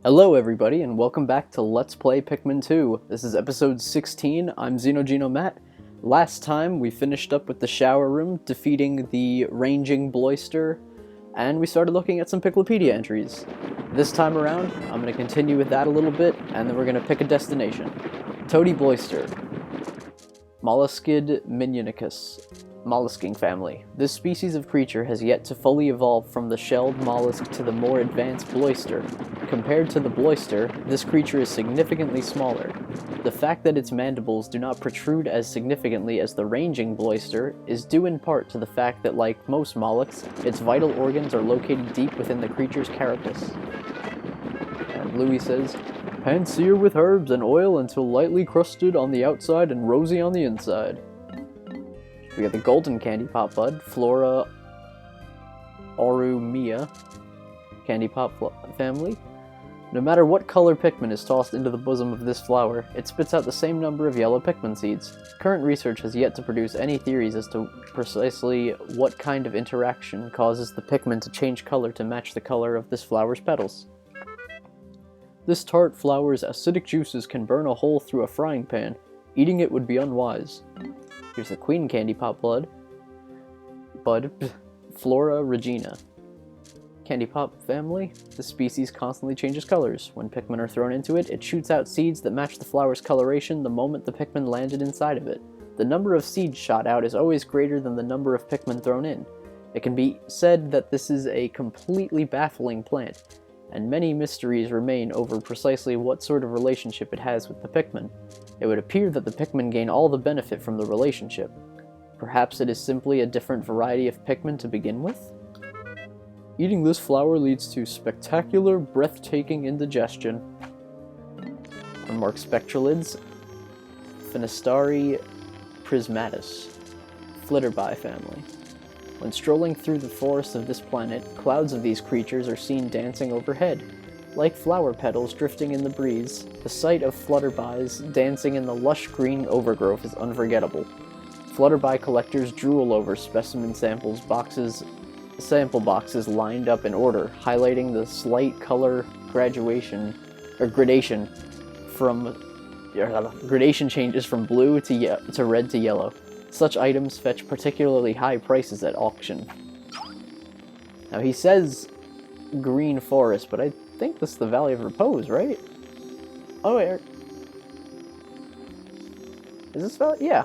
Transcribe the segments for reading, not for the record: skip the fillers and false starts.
Hello everybody and welcome back to Let's Play Pikmin 2. This is episode 16, I'm XenoGeno Matt. Last time we finished up with the shower room, defeating the ranging Bloister, and we started looking at some Piclopedia entries. This time around, I'm going to continue with that a little bit, and then we're going to pick a destination. Toady Bloister. Molluskid Minionicus. Mollusking family. This species of creature has yet to fully evolve from the shelled mollusk to the more advanced Bloister. Compared to the Bloister, this creature is significantly smaller. The fact that its mandibles do not protrude as significantly as the ranging Bloister is due in part to the fact that, like most mollusks, its vital organs are located deep within the creature's carapace. And Louis says, "Pan-sear with herbs and oil until lightly crusted on the outside and rosy on the inside." We got the golden candy pop bud, Flora Aurumia, candy pop family. No matter what color Pikmin is tossed into the bosom of this flower, it spits out the same number of yellow Pikmin seeds. Current research has yet to produce any theories as to precisely what kind of interaction causes the Pikmin to change color to match the color of this flower's petals. This tart flower's acidic juices can burn a hole through a frying pan. Eating it would be unwise. Here's the Queen Candy Pop Bud, Flora Regina. Candy Pop family. The species constantly changes colors. When Pikmin are thrown into it, it shoots out seeds that match the flower's coloration the moment the Pikmin landed inside of it. The number of seeds shot out is always greater than the number of Pikmin thrown in. It can be said that this is a completely baffling plant, and many mysteries remain over precisely what sort of relationship it has with the Pikmin. It would appear that the Pikmin gain all the benefit from the relationship. Perhaps it is simply a different variety of Pikmin to begin with? Eating this flower leads to spectacular, breathtaking indigestion. Unmarked spectralids, Finistari prismatus, flitterby family. When strolling through the forests of this planet, clouds of these creatures are seen dancing overhead. Like flower petals drifting in the breeze, the sight of flutterbys dancing in the lush green overgrowth is unforgettable. Flutterby collectors drool over specimen sample boxes lined up in order, highlighting the slight color gradation changes from blue to red to yellow. Such items fetch particularly high prices at auction. Now he says green forest, but I think this is the Valley of Repose, right? Oh, wait. Is this Valley? Yeah.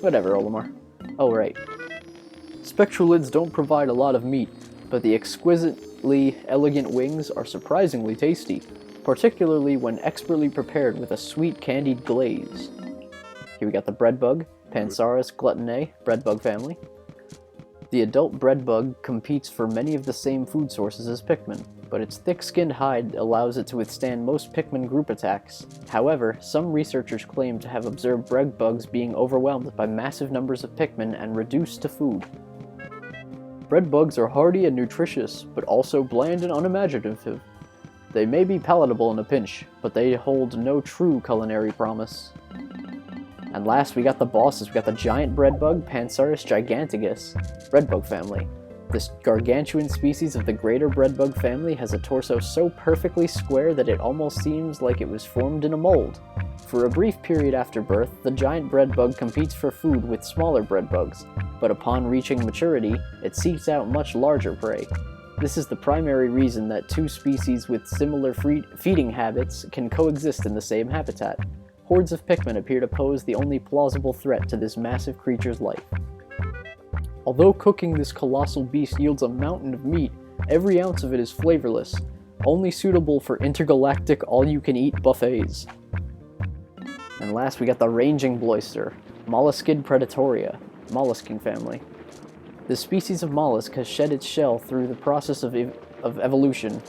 Whatever, Olimar. Oh, right. Spectralids don't provide a lot of meat, but the exquisitely elegant wings are surprisingly tasty, particularly when expertly prepared with a sweet candied glaze. Here we got the breadbug, Pansaurus glutonae, breadbug family. The adult breadbug competes for many of the same food sources as Pikmin, but its thick-skinned hide allows it to withstand most Pikmin group attacks. However, some researchers claim to have observed breadbugs being overwhelmed by massive numbers of Pikmin and reduced to food. Breadbugs are hardy and nutritious, but also bland and unimaginative. They may be palatable in a pinch, but they hold no true culinary promise. And last, we got the bosses. We got the giant breadbug, Pansaurus giganticus, breadbug family. This gargantuan species of the greater breadbug family has a torso so perfectly square that it almost seems like it was formed in a mold. For a brief period after birth, the giant breadbug competes for food with smaller breadbugs, but upon reaching maturity, it seeks out much larger prey. This is the primary reason that two species with similar feeding habits can coexist in the same habitat. Hordes of Pikmin appear to pose the only plausible threat to this massive creature's life. Although cooking this colossal beast yields a mountain of meat, every ounce of it is flavorless, only suitable for intergalactic all-you-can-eat buffets. And last, we got the ranging Bloister, Molluskid predatoria, mollusking family. This species of mollusk has shed its shell through the process of evolution.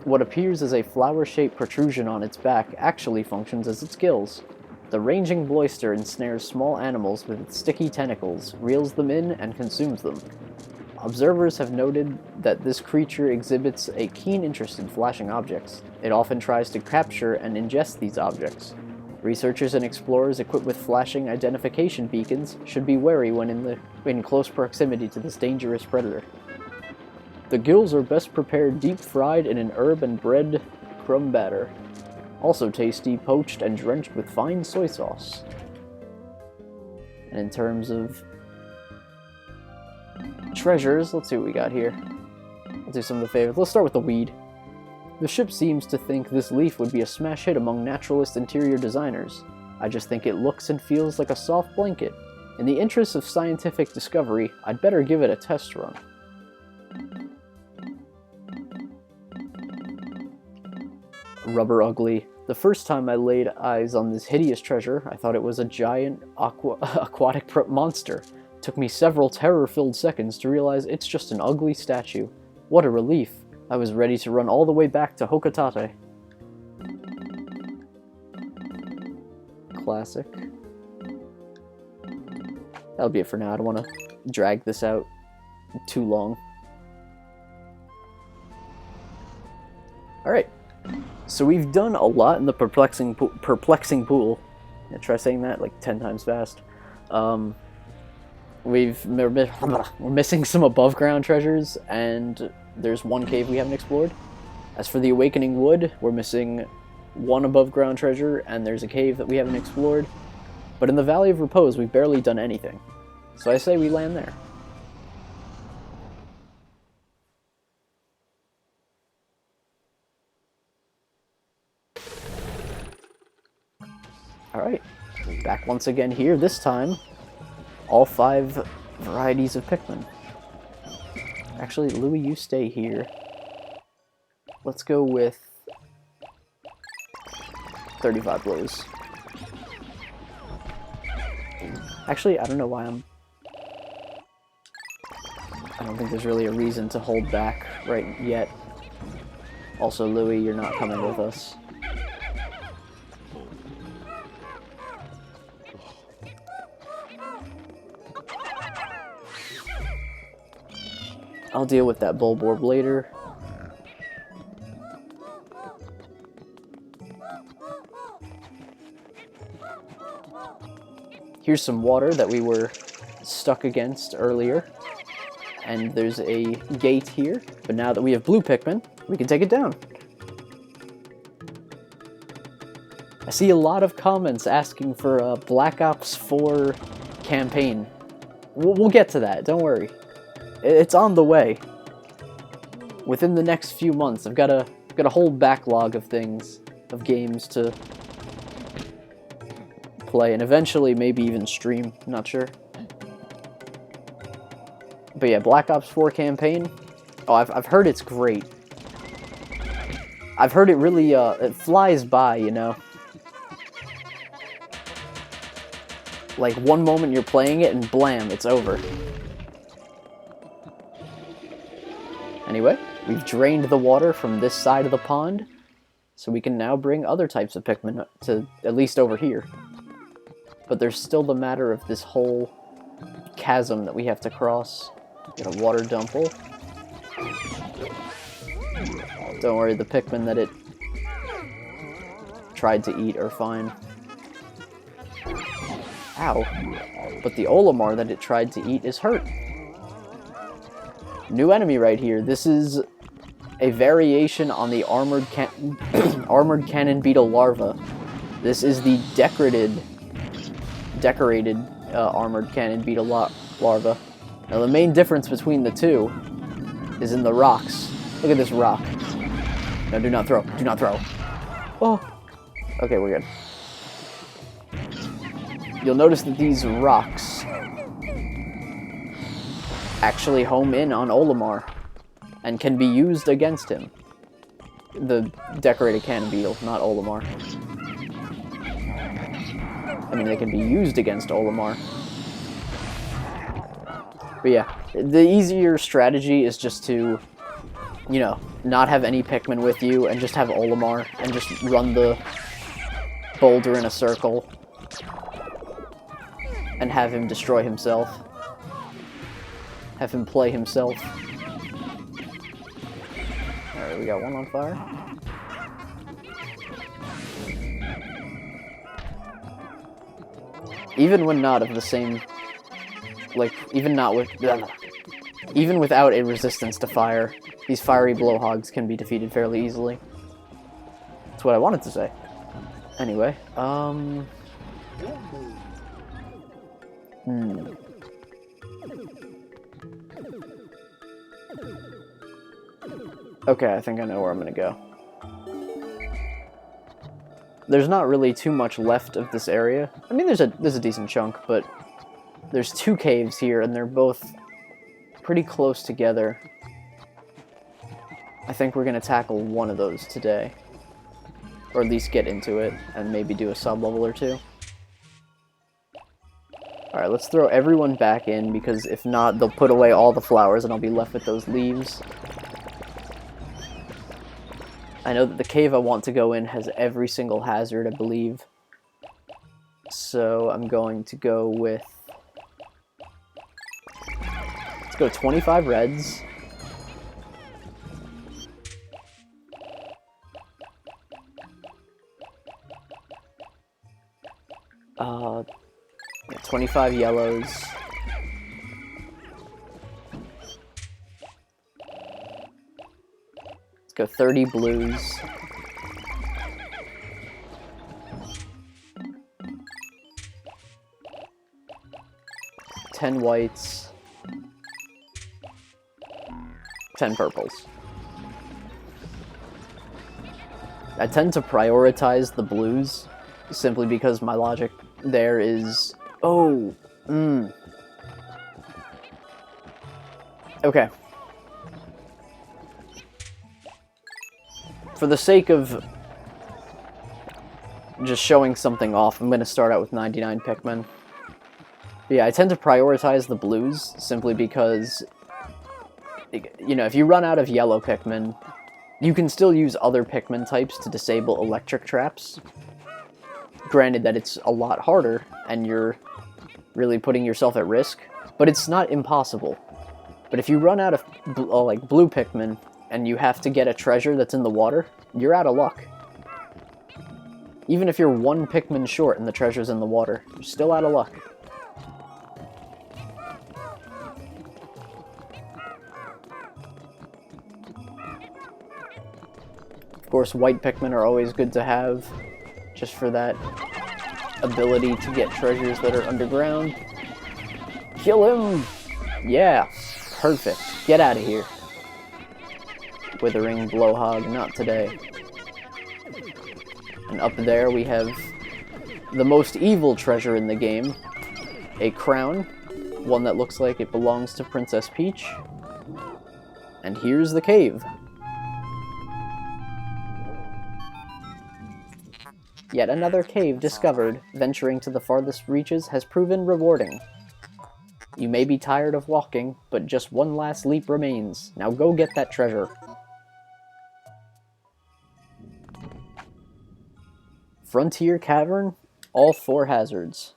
What appears as a flower-shaped protrusion on its back actually functions as its gills. The ranging Bloister ensnares small animals with its sticky tentacles, reels them in, and consumes them. Observers have noted that this creature exhibits a keen interest in flashing objects. It often tries to capture and ingest these objects. Researchers and explorers equipped with flashing identification beacons should be wary when in close proximity to this dangerous predator. The gills are best prepared deep-fried in an herb and bread crumb batter. Also tasty, poached and drenched with fine soy sauce. And in terms of treasures, let's see what we got here. Let's do some of the favorites. Let's start with the weed. The ship seems to think this leaf would be a smash hit among naturalist interior designers. I just think it looks and feels like a soft blanket. In the interest of scientific discovery, I'd better give it a test run. Rubber Ugly. The first time I laid eyes on this hideous treasure, I thought it was a giant aquatic monster. Took me several terror-filled seconds to realize it's just an ugly statue. What a relief. I was ready to run all the way back to Hokotate. Classic. That'll be it for now. I don't want to drag this out too long. Alright. So we've done a lot in the perplexing pool. Yeah, try saying that like 10 times fast. We're missing some above ground treasures, and there's one cave we haven't explored. As for the Awakening Wood, we're missing one above ground treasure, and there's a cave that we haven't explored. But in the Valley of Repose, we've barely done anything. So I say we land there. Alright, back once again here, this time, all 5 varieties of Pikmin. Actually, Louie, you stay here. Let's go with 35 blows. Actually, I don't know why I don't think there's really a reason to hold back right yet. Also, Louie, you're not coming with us. I'll deal with that Bulborb later. Here's some water that we were stuck against earlier. And there's a gate here. But now that we have blue Pikmin, we can take it down. I see a lot of comments asking for a Black Ops 4 campaign. We'll get to that, don't worry. It's on the way. Within the next few months, I've got a whole backlog of things, of games to play, and eventually maybe even stream, not sure. But yeah, Black Ops 4 campaign, oh, I've heard it's great. I've heard it really, it flies by, you know? Like, one moment you're playing it, and blam, it's over. Anyway, we've drained the water from this side of the pond, so we can now bring other types of Pikmin to at least over here. But there's still the matter of this whole chasm that we have to cross. Get a water dumple. Don't worry, the Pikmin that it tried to eat are fine. Ow. But the Olimar that it tried to eat is hurt. New enemy right here. This is a variation on the armored cannon beetle larva. This is the decorated armored cannon beetle larva. Now the main difference between the two is in the rocks. Look at this rock. No, do not throw. Do not throw. Oh. Okay, we're good. You'll notice that these rocks actually home in on Olimar and can be used against him. The decorated cannon beetle, not Olimar. I mean, they can be used against Olimar. But yeah, the easier strategy is just to, you know, not have any Pikmin with you and just have Olimar and just run the boulder in a circle and have him destroy himself. Have him play himself. Alright, we got one on fire. Even when not of the same, like, even without a resistance to fire, these fiery blowhogs can be defeated fairly easily. That's what I wanted to say. Anyway, Okay, I think I know where I'm gonna go. There's not really too much left of this area. I mean, there's a decent chunk, but there's two caves here, and they're both pretty close together. I think we're gonna tackle one of those today. Or at least get into it, and maybe do a sub-level or two. Alright, let's throw everyone back in, because if not, they'll put away all the flowers, and I'll be left with those leaves. I know that the cave I want to go in has every single hazard, I believe. So I'm going to go with... Let's go 25 reds. Uh, 25 yellows. Let's go 30 blues. $10 whites. 10 purples. I tend to prioritize the blues simply because my logic there is... Oh! Okay. For the sake of just showing something off, I'm going to start out with 99 Pikmin. But yeah, I tend to prioritize the blues simply because, you know, if you run out of yellow Pikmin, you can still use other Pikmin types to disable electric traps. Granted that it's a lot harder, and you're really putting yourself at risk, but it's not impossible. But if you run out of blue Pikmin, and you have to get a treasure that's in the water, you're out of luck. Even if you're one Pikmin short and the treasure's in the water, you're still out of luck. Of course, white Pikmin are always good to have, just for that ability to get treasures that are underground. Kill him! Yeah, perfect. Get out of here. Withering blowhog, not today. And up there we have the most evil treasure in the game. A crown, one that looks like it belongs to Princess Peach. And here's the cave. Yet another cave discovered, venturing to the farthest reaches has proven rewarding. You may be tired of walking, but just one last leap remains. Now go get that treasure. Frontier Cavern, all 4 hazards.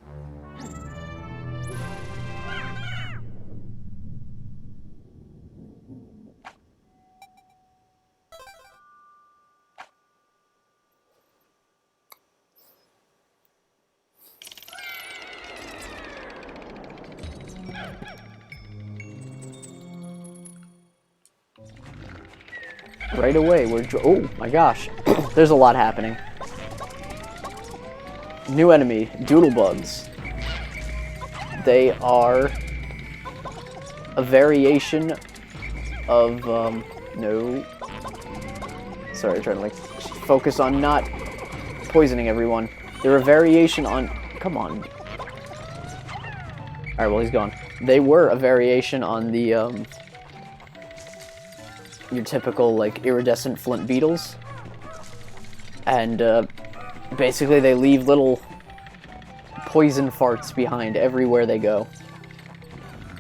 Right away, oh my gosh, there's a lot happening. New enemy, doodlebugs. They are a variation of, no. Sorry, trying to, like, focus on not poisoning everyone. They're a variation on, come on. Alright, well, he's gone. They were a variation on the, your typical, like, iridescent flint beetles. And, basically, they leave little poison farts behind everywhere they go.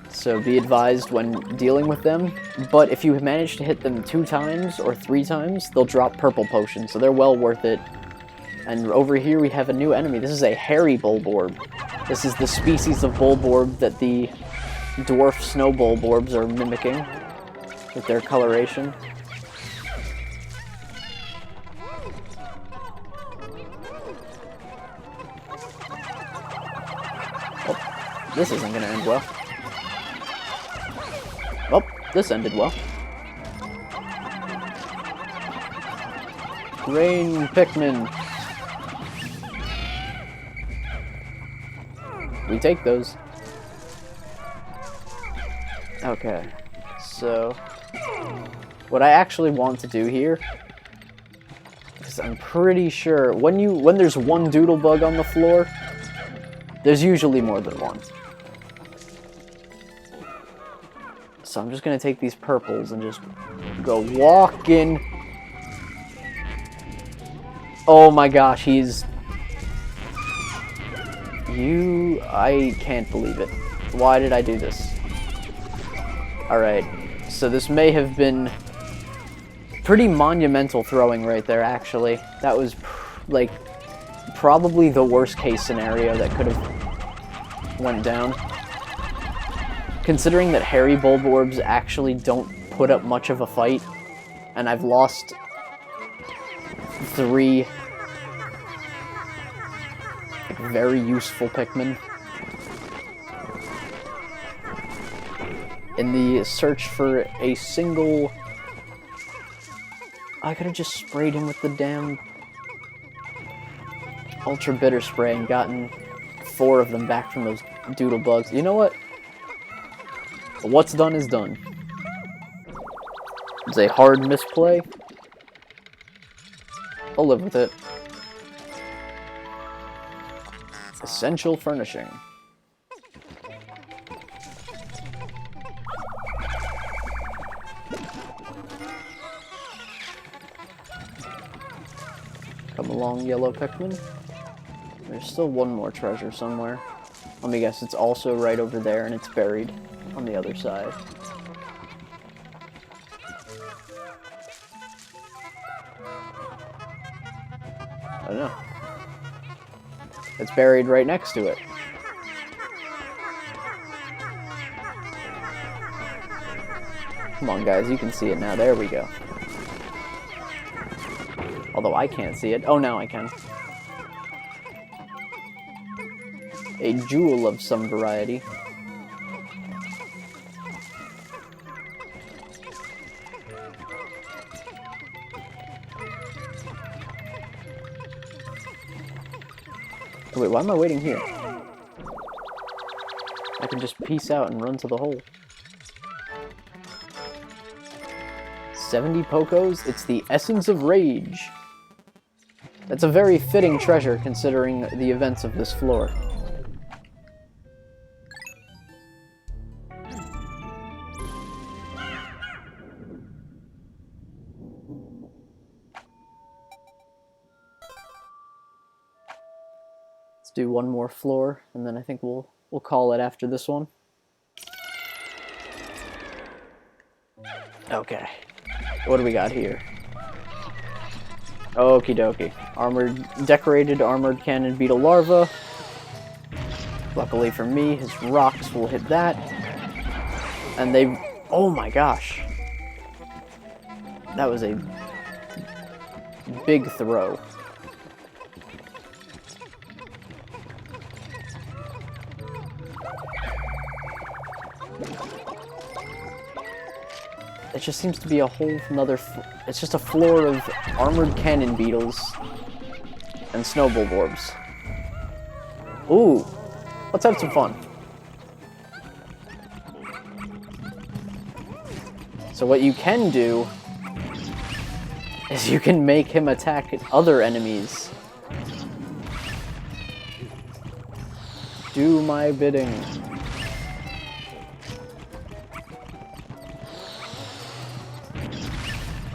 So be advised when dealing with them. But if you manage to hit them 2 times or 3 times, they'll drop purple potions, so they're well worth it. And over here we have a new enemy. This is a hairy bulborb. This is the species of bulborb that the dwarf snow bulborbs are mimicking with their coloration. This isn't going to end well. Oh, this ended well. Rain Pikmin. We take those. Okay, so what I actually want to do here, because I'm pretty sure when there's one doodle bug on the floor, there's usually more than one. So I'm just gonna take these purples and just go walking. Oh my gosh, I can't believe it. Why did I do this? Alright, so this may have been pretty monumental throwing right there, actually. That was, like, probably the worst case scenario that could have went down. Considering that hairy bulborbs actually don't put up much of a fight, and I've lost 3 very useful Pikmin in the search for a single... I could have just sprayed him with the damn Ultra Bitter Spray and gotten 4 of them back from those doodle bugs. You know what? What's done is done. It's a hard misplay. I'll live with it. Essential furnishing. Come along, yellow Pikmin. There's still one more treasure somewhere. Let me guess, it's also right over there and it's buried on the other side. I don't know. It's buried right next to it. Come on, guys, you can see it now. There we go. Although I can't see it. Oh, now I can. A jewel of some variety. Wait, why am I waiting here? I can just peace out and run to the hole. 70 Pokos? It's the Essence of Rage. That's a very fitting treasure considering the events of this floor. Let's do one more floor, and then I think we'll call it after this one. Okay. What do we got here? Okie dokie. Decorated armored cannon beetle larva. Luckily for me, his rocks will hit that. And they... Oh my gosh. That was a big throw. It just seems to be a whole nother... It's just a floor of armored cannon beetles and snow bulborbs. Ooh, let's have some fun. So what you can do is you can make him attack other enemies. Do my bidding.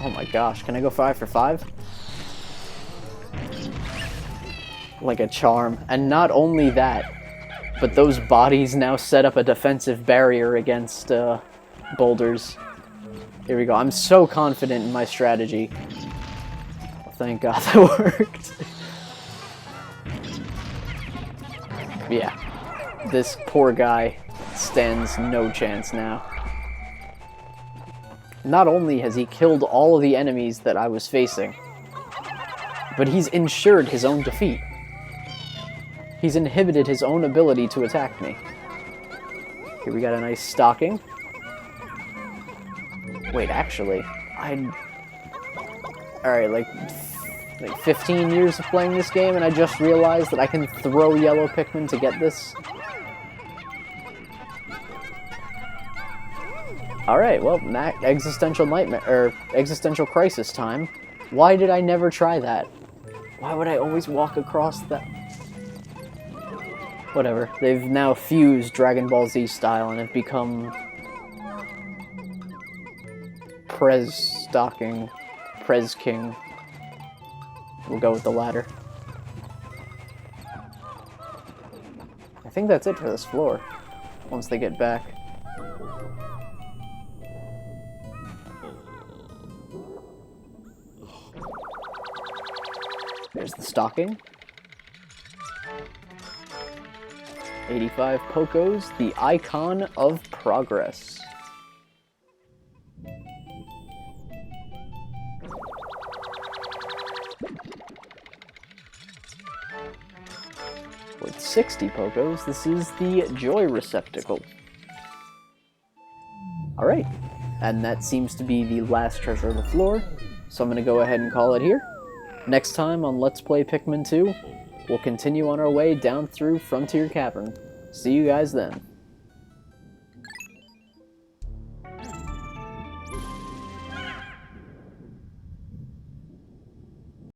Oh my gosh, can I go 5 for 5? Like a charm. And not only that, but those bodies now set up a defensive barrier against boulders. Here we go. I'm so confident in my strategy. Oh, thank God that worked. Yeah. This poor guy stands no chance now. Not only has he killed all of the enemies that I was facing, but he's ensured his own defeat. He's inhibited his own ability to attack me. Here we got a nice stocking. Wait, actually, Alright, like like 15 years of playing this game, and I just realized that I can throw yellow Pikmin to get this. Alright, well, existential nightmare, or existential crisis time. Why did I never try that? Why would I always walk across that? Whatever. They've now fused Dragon Ball Z style and have become Prez King. We'll go with the latter. I think that's it for this floor, once they get back. There's the stocking. 85 Pokos, the icon of progress. With 60 Pokos, this is the Joy Receptacle. Alright, and that seems to be the last treasure of the floor, so I'm going to go ahead and call it here. Next time on Let's Play Pikmin 2, we'll continue on our way down through Frontier Cavern. See you guys then.